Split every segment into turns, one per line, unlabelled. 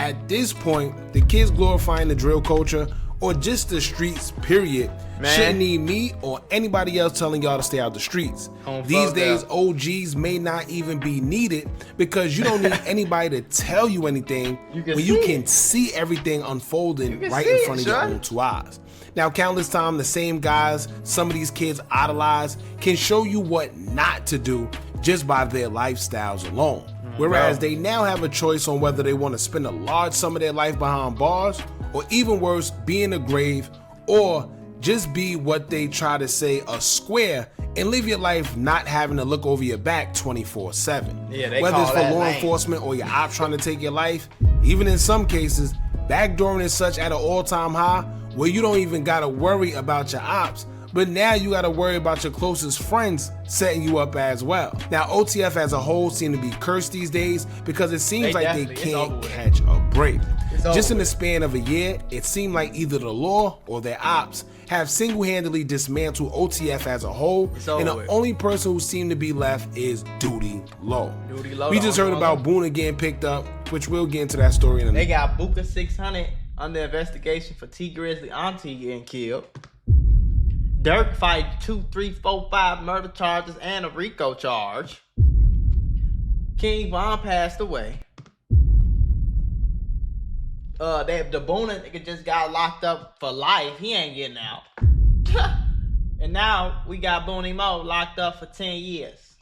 At this point, the kids glorifying the drill culture or just the streets, period, shouldn't need me or anybody else telling y'all to stay out the streets. These days, OGs may not even be needed because you don't need anybody to tell you anything when you can see everything unfolding right in front of your own two eyes. Now, countless times, the same guys some of these kids idolize can show you what not to do just by their lifestyles alone. Whereas they now have a choice on whether they want to spend a large sum of their life behind bars, or even worse, be in the grave, or just be what they try to say, a square, and live your life not having to look over your back 24/7. Whether it's for law enforcement or your ops trying to take your life, even in some cases, backdooring is such at an all-time high where you don't even gotta worry about your ops, but now you gotta worry about your closest friends setting you up as well. Now, OTF as a whole seem to be cursed these days because it seems like they can't catch a break. Just in the span of a year, it seemed like either the law or their ops have single-handedly dismantled OTF as a whole, and the only person who seemed to be left is Duty Low. We just heard about Boone getting picked up, which we'll get into that story in a minute.
They got Booka 600 under investigation for T Grizzly auntie getting killed. Durk fighting 2, 3, 4, 5 murder charges and a Rico charge. King Von passed away. The Boonie nigga just got locked up for life. He ain't getting out. And now we got Boonie Moe locked up for 10 years.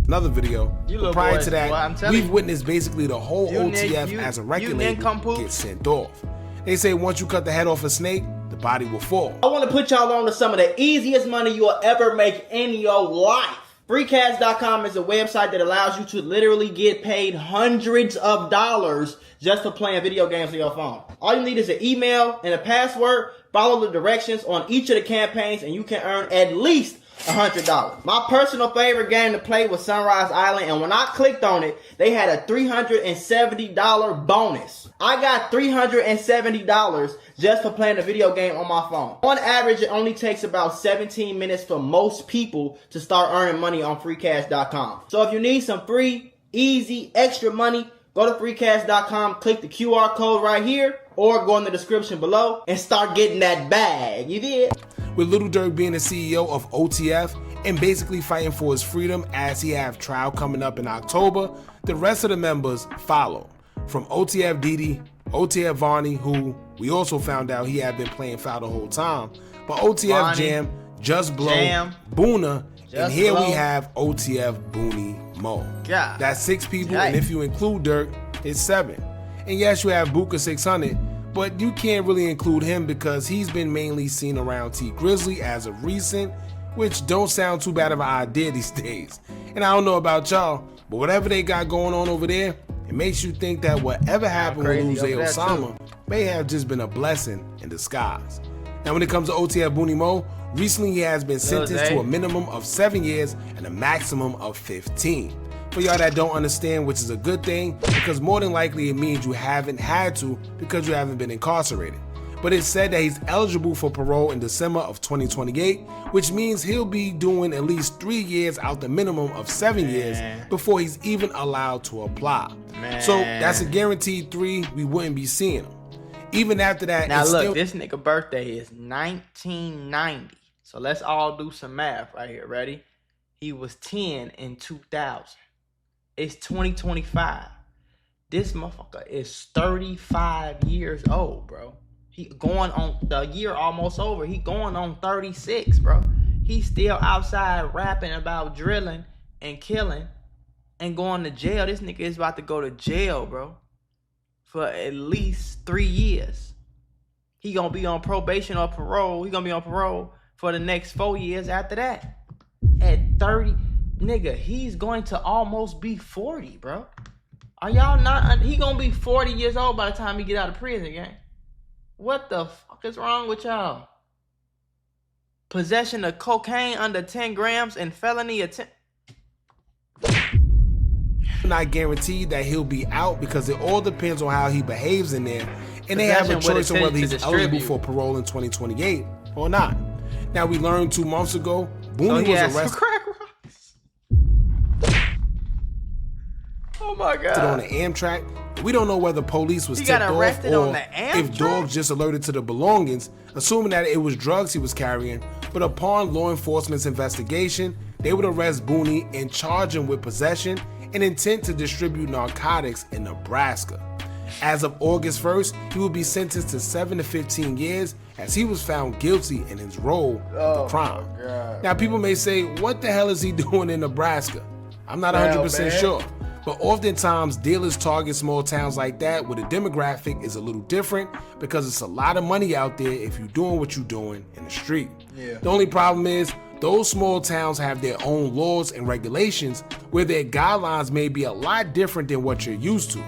Another video. Prior to that, we've witnessed basically the whole OTF as a record label get sent off. They say once you cut the head off a snake, the body will fall.
I want to put y'all on to some of the easiest money you will ever make in your life. Freecash.com is a website that allows you to literally get paid hundreds of dollars just for playing video games on your phone. All you need is an email and a password. Follow the directions on each of the campaigns and you can earn at least $100. My personal favorite game to play was Sunrise Island, and when I clicked on it, they had a $370 bonus. I got $370 just for playing a video game on my phone. On average, it only takes about 17 minutes for most people to start earning money on Freecash.com. So if you need some free, easy, extra money, go to Freecash.com, click the QR code right here, or go in the description below and start getting that bag. You did?
With Lil Durk being the CEO of OTF and basically fighting for his freedom as he have trial coming up in October, the rest of the members follow. From OTF Didi, OTF Vonnie, who we also found out he had been playing foul the whole time, but OTF Jam, Just Blow, Boona, and here we have OTF Boonie Moe. That's 6 people, and if you include Durk, it's 7. And yes, you have Booka 600, but you can't really include him because he's been mainly seen around T Grizzly as of recent, which don't sound too bad of an idea these days. And I don't know about y'all, but whatever they got going on over there, it makes you think that whatever happened with Luze Osama may have just been a blessing in disguise. Now when it comes to OTF Boonie Moe, recently he has been sentenced to a minimum of 7 years and a maximum of 15. For y'all that don't understand, which is a good thing, because more than likely it means you haven't had to because you haven't been incarcerated. But it's said that he's eligible for parole in December of 2028, which means he'll be doing at least 3 years out the minimum of 7 years before he's even allowed to apply. So that's a guaranteed 3 we wouldn't be seeing him. Even after that,
now look, this nigga birthday is 1990. So let's all do some math right here. Ready? He was 10 in 2000. It's 2025. This motherfucker is 35 years old, bro. He going on the year almost over. He going on 36, bro. He's still outside rapping about drilling and killing and going to jail. This nigga is about to go to jail, bro, for at least 3 years. He gonna be on probation or parole. He gonna be on parole for the next 4 years after that. At 30, nigga, he's going to almost be 40, bro. Are y'all not? He gonna be 40 years old by the time he get out of prison, gang. What the fuck is wrong with y'all? Possession of cocaine under 10 grams and felony attempt.
Not guaranteed that he'll be out because it all depends on how he behaves in there, and they have a choice on whether he's eligible for parole in 2028 or not. Now we learned 2 months ago, Boonie was arrested.
Oh my God.
On the Amtrak. We don't know whether police was tipped off or if dogs just alerted to the belongings, assuming that it was drugs he was carrying. But upon law enforcement's investigation, they would arrest Boonie and charge him with possession and intent to distribute narcotics in Nebraska. As of August 1st, he will be sentenced to 7 to 15 years as he was found guilty in his role of the crime. Now, people may say, what the hell is he doing in Nebraska? I'm not 100% sure. But oftentimes, dealers target small towns like that where the demographic is a little different because it's a lot of money out there if you're doing what you're doing in the street. The only problem is, those small towns have their own laws and regulations where their guidelines may be a lot different than what you're used to.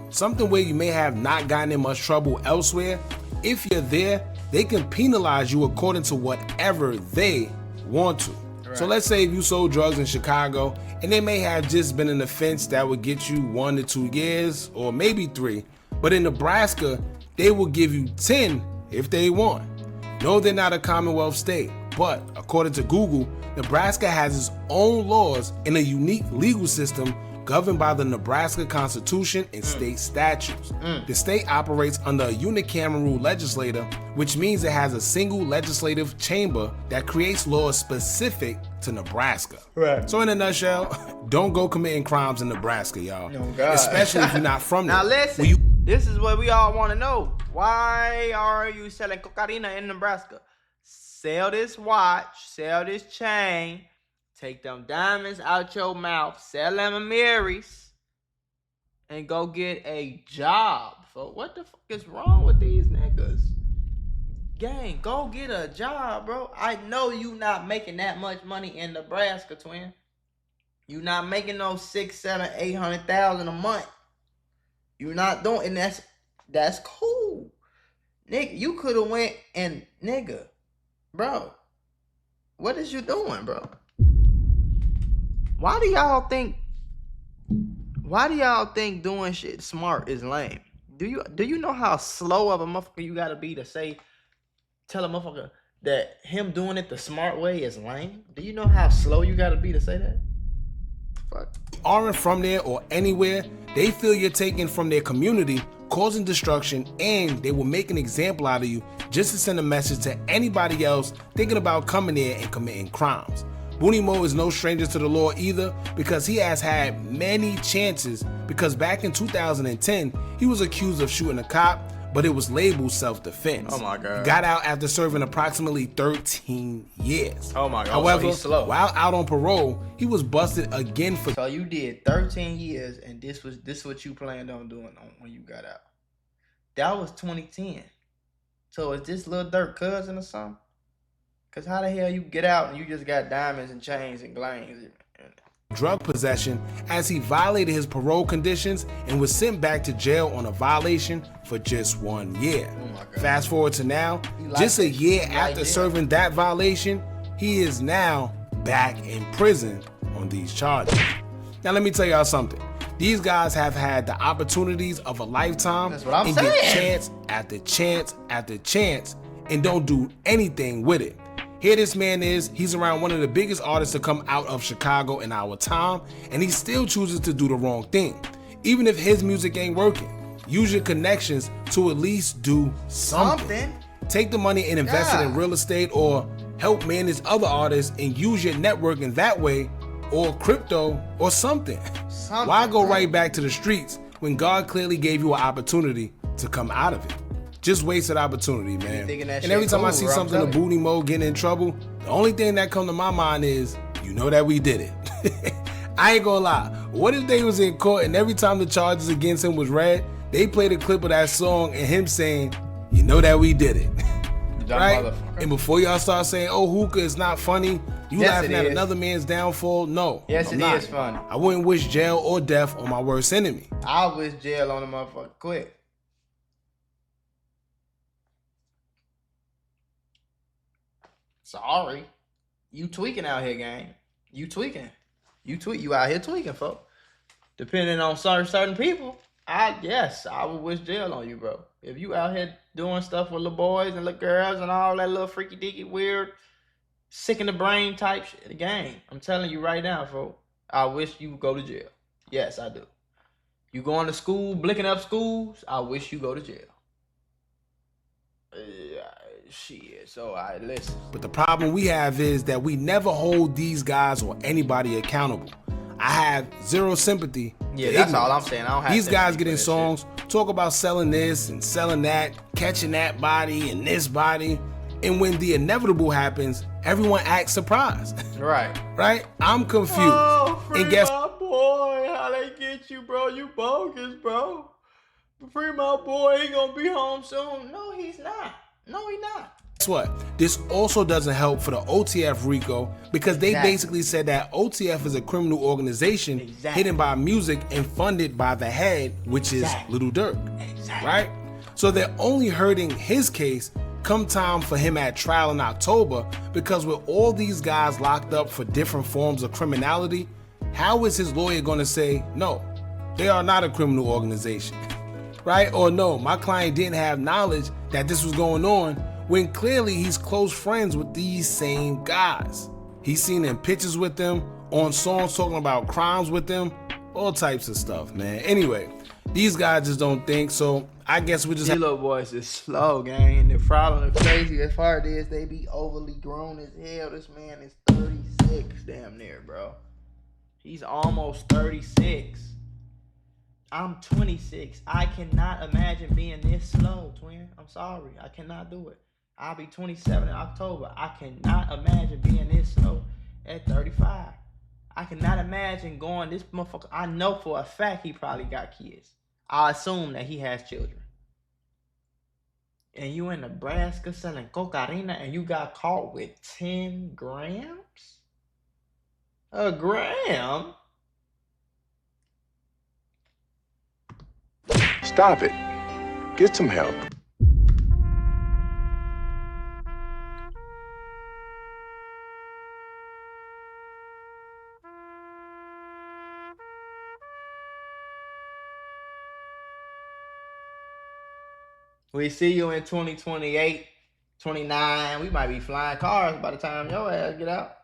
Something where you may have not gotten in much trouble elsewhere. If you're there, they can penalize you according to whatever they want to. So let's say if you sold drugs in Chicago and they may have just been an offense that would get you 1 to 2 years or maybe 3, but in Nebraska, they will give you 10 if they want. No, they're not a Commonwealth state, but according to Google, Nebraska has its own laws and a unique legal system governed by the Nebraska Constitution and state statutes. The state operates under a unicameral legislature, which means it has a single legislative chamber that creates laws specific to Nebraska. So in a nutshell, don't go committing crimes in Nebraska, y'all. Especially if you're not from there.
Now listen, this is what we all want to know. Why are you selling cocaine in Nebraska? Sell this watch, sell this chain, take them diamonds out your mouth, sell them Amiris, and go get a job. So what the fuck is wrong with these niggas? Gang, go get a job, bro. I know you not making that much money in Nebraska, twin. You not making no 6, 7, 800,000 a month. You not doing, and that's cool. Nigga, you could have went and bro, what is you doing, bro? Why do y'all think doing shit smart is lame? Do you know how slow of a motherfucker you gotta be to tell a motherfucker that him doing it the smart way is lame? Do you know how slow you gotta be to say that? Fuck.
Aren't from there or anywhere, they feel you're taking from their community, causing destruction, and they will make an example out of you just to send a message to anybody else thinking about coming there and committing crimes. Boonie Moe is no stranger to the law either because he has had many chances because back in 2010, he was accused of shooting a cop, but it was labeled self-defense.
Oh my God.
He got out after serving approximately 13 years.
Oh my God.
However,
so he's slow.
While out on parole, he was busted again for...
So you did 13 years and this what you planned on doing when you got out. That was 2010. So is this Lil Durk cousin or something? Cause how the hell you get out and you just got diamonds and chains and glands?
Drug possession as he violated his parole conditions and was sent back to jail on a violation for just 1 year.
Oh my God.
Fast forward to now, just a year after serving that violation, he is now back in prison on these charges. Now let me tell y'all something. These guys have had the opportunities of a lifetime and get chance after chance after chance and don't do anything with it. Here this man is, he's around one of the biggest artists to come out of Chicago in our time, and he still chooses to do the wrong thing. Even if his music ain't working, use your connections to at least do something. Take the money and invest it in real estate or help manage other artists and use your network in that way, or crypto or something. Why go right back to the streets when God clearly gave you an opportunity to come out of it? Just wasted opportunity, man. And every time I see something of Boonie Moe getting in trouble, the only thing that come to my mind is, you know that we did it. I ain't gonna lie. What if they was in court and every time the charges against him was read, they played a clip of that song and him saying, you know that we did it. Right? And before y'all start saying, oh, hookah is not funny, you laughing at another man's downfall, no.
Yes, it is funny.
I wouldn't wish jail or death on my worst enemy.
I wish jail on a motherfucker quick. Sorry. You tweaking out here, gang. You tweaking. You out here tweaking, folks. Depending on certain people, I would wish jail on you, bro. If you out here doing stuff with little boys and little girls and all that little freaky deaky weird, sick in the brain type shit, gang, I'm telling you right now, folks, I wish you would go to jail. Yes, I do. You going to school, blicking up schools, I wish you go to jail. Shit, so I listen.
But the problem we have is that we never hold these guys or anybody accountable. I have zero sympathy.
Yeah, that's all I'm saying. I don't have
these guys get in
shit.
songs, talk about selling this and selling that, catching that body and this body. And when the inevitable happens, everyone acts surprised.
Right.
Right? I'm confused.
Oh, free
and guess
my boy. How they get you, bro? You bogus, bro. Free my boy. He gonna be home soon. No, he's not. No, he not.
Guess what? This also doesn't help for the OTF Rico because they basically said that OTF is a criminal organization hidden by music and funded by the head, which is Lil Durk. Right? So they're only hurting his case come time for him at trial in October, because with all these guys locked up for different forms of criminality, how is his lawyer going to say, no, they are not a criminal organization? Right? Or no, my client didn't have knowledge that this was going on, when clearly he's close friends with these same guys. He's seen in pictures with them, on songs talking about crimes with them, all types of stuff, man. Anyway, these guys just don't think, so I guess we just
These little boys is slow, gang, and the problem, the craziest part is they be overly grown as hell. This man is 36 damn near, bro. He's almost 36. I'm 26. I cannot imagine being this slow, twin. I'm sorry. I cannot do it. I'll be 27 in October. I cannot imagine being this slow at 35. I cannot imagine going this motherfucker. I know for a fact he probably got kids. I assume that he has children. And you in Nebraska selling cocaina and you got caught with 10 grams? A gram?
Stop it. Get some help.
We see you in 2028, 29. We might be flying cars by the time your ass get out.